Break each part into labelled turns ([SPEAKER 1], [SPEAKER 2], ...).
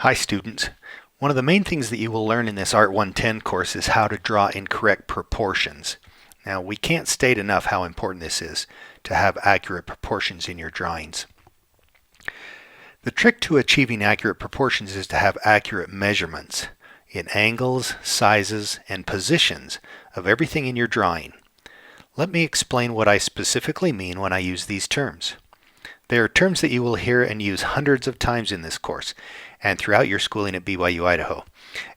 [SPEAKER 1] Hi students. One of the main things that you will learn in this Art 110 course is how to draw in correct proportions. Now we can't state enough how important this is to have accurate proportions in your drawings. The trick to achieving accurate proportions is to have accurate measurements in angles, sizes, and positions of everything in your drawing. Let me explain what I specifically mean when I use these terms. They are terms that you will hear and use hundreds of times in this course and throughout your schooling at BYU Idaho,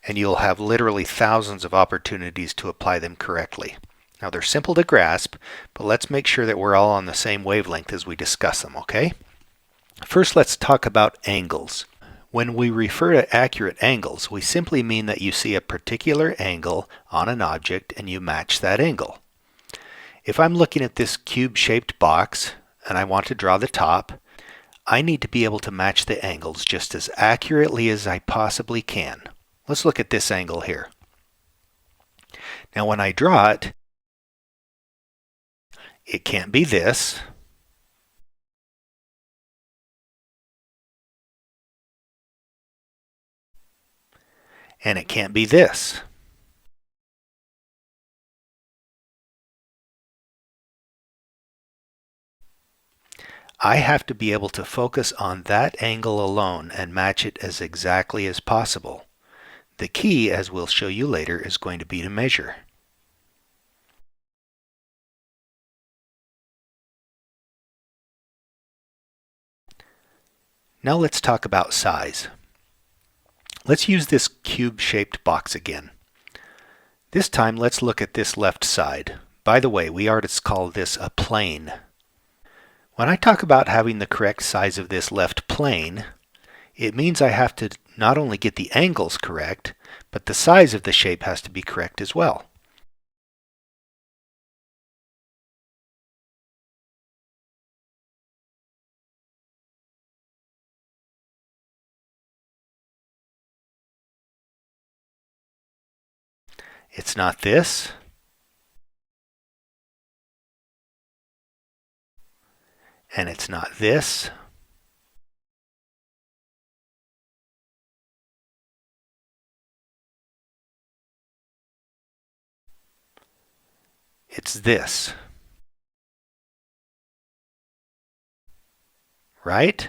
[SPEAKER 1] and you'll have literally thousands of opportunities to apply them correctly. Now they're simple to grasp, but let's make sure that we're all on the same wavelength as we discuss them, okay? First, let's talk about angles. When we refer to accurate angles, we simply mean that you see a particular angle on an object and you match that angle. If I'm looking at this cube-shaped box and I want to draw the top, I need to be able to match the angles just as accurately as I possibly can. Let's look at this angle here. Now when I draw it, it can't be this. And it can't be this. I have to be able to focus on that angle alone and match it as exactly as possible. The key, as we'll show you later, is going to be to measure. Now let's talk about size. Let's use this cube-shaped box again. This time let's look at this left side. By the way, we artists call this a plane. When I talk about having the correct size of this left plane, it means I have to not only get the angles correct, but the size of the shape has to be correct as well. It's not this. And it's not this. It's this. Right?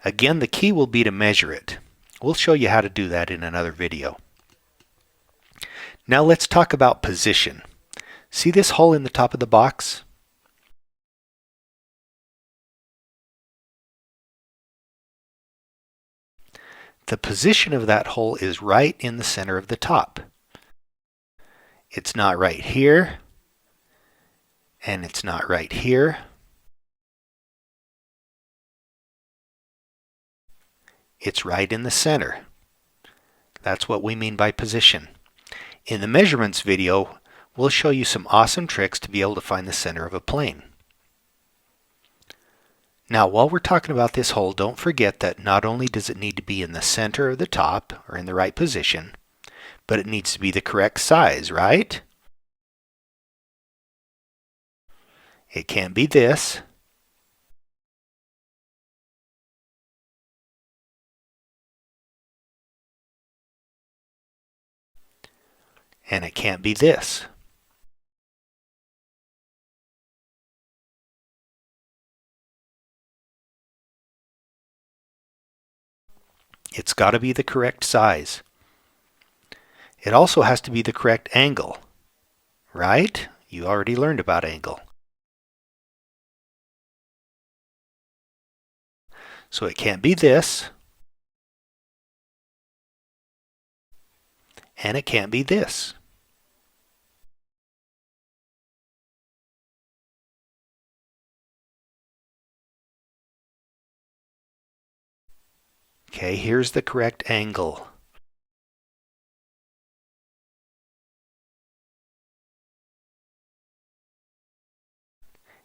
[SPEAKER 1] Again, the key will be to measure it. We'll show you how to do that in another video. Now let's talk about position. See this hole in the top of the box? The position of that hole is right in the center of the top. It's not right here, and it's not right here. It's right in the center. That's what we mean by position. In the measurements video, we'll show you some awesome tricks to be able to find the center of a plane. Now, while we're talking about this hole, don't forget that not only does it need to be in the center of the top, or in the right position, but it needs to be the correct size, right? It can't be this. And it can't be this. It's got to be the correct size. It also has to be the correct angle, right? You already learned about angle. So it can't be this, and it can't be this. Okay, here's the correct angle.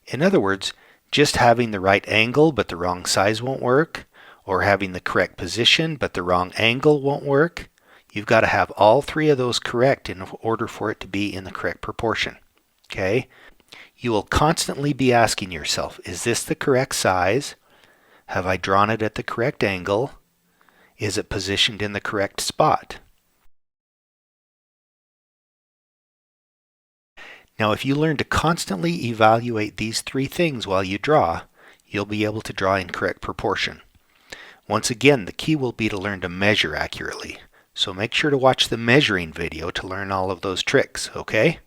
[SPEAKER 1] In other words, just having the right angle but the wrong size won't work, or having the correct position but the wrong angle won't work. You've got to have all three of those correct in order for it to be in the correct proportion. Okay? You will constantly be asking yourself, is this the correct size? Have I drawn it at the correct angle? Is it positioned in the correct spot? Now, if you learn to constantly evaluate these three things while you draw, you'll be able to draw in correct proportion. Once again, the key will be to learn to measure accurately. So make sure to watch the measuring video to learn all of those tricks, okay?